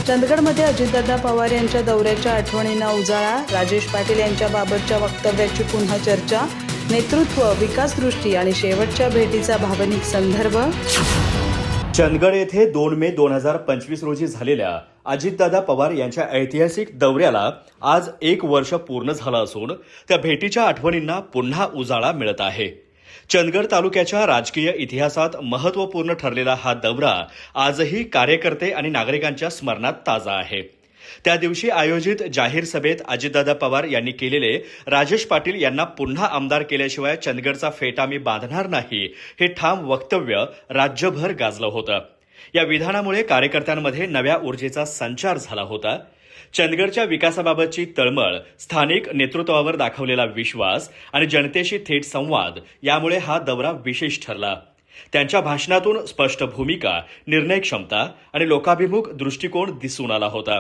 चंदगडमध्ये अजितदादा पवार यांच्या दौऱ्याच्या आठवणींना उजाळा, राजेश पाटील यांच्याबाबतच्या वक्तव्याची पुन्हा चर्चा, नेतृत्व, विकासदृष्टी आणि शेवटच्या भेटीचा भावनिक संदर्भ। चंदगड येथे 2 मे 2025 रोजी झालेल्या अजितदादा पवार यांच्या ऐतिहासिक दौऱ्याला आज 1 वर्ष पूर्ण झालं असून त्या भेटीच्या आठवणींना पुन्हा उजाळा मिळत आहे। चंदगड तालुक्याच्या राजकीय इतिहासात महत्त्वपूर्ण ठरलेला हा दौरा आजही कार्यकर्ते आणि नागरिकांच्या स्मरणात ताजा आहे। त्या दिवशी आयोजित जाहीर सभेत अजितदादा पवार यांनी केलेले राजेश पाटील यांना पुन्हा आमदार केल्याशिवाय चंदगडचा फेटा मी बांधणार नाही हे ठाम वक्तव्य राज्यभर गाजलं होतं। या विधानामुळे कार्यकर्त्यांमध्ये नव्या ऊर्जेचा संचार झाला होता। चंदगडच्या विकासाबाबतची तळमळ, स्थानिक नेतृत्वावर दाखवलेला विश्वास आणि जनतेशी थेट संवाद यामुळे हा दौरा विशेष ठरला। त्यांच्या भाषणातून स्पष्ट भूमिका, निर्णय क्षमता आणि लोकाभिमुख दृष्टिकोन दिसून आला होता।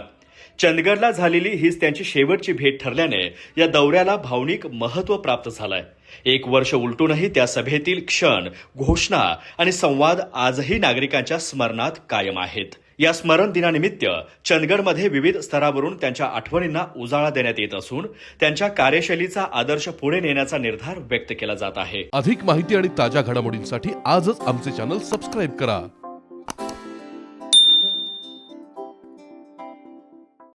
चंदगडला झालेली हीच त्यांची शेवटची भेट ठरल्याने या दौऱ्याला भावनिक महत्त्व प्राप्त झालंय। 1 वर्ष उलटूनही त्या सभेतील क्षण, घोषणा आणि संवाद आजही नागरिकांच्या स्मरणात कायम आहेत। या स्मरण दिनानिमित्त चंदगडमध्ये विविध स्तरावरून त्यांच्या आठवणींना उजाळा देण्यात येत असून त्यांच्या कार्यशैलीचा आदर्श पुढे नेण्याचा निर्धार व्यक्त केला जात आहे। अधिक माहिती आणि ताज्या घडामोडींसाठी आजच आमचे चॅनल सबस्क्राईब करा।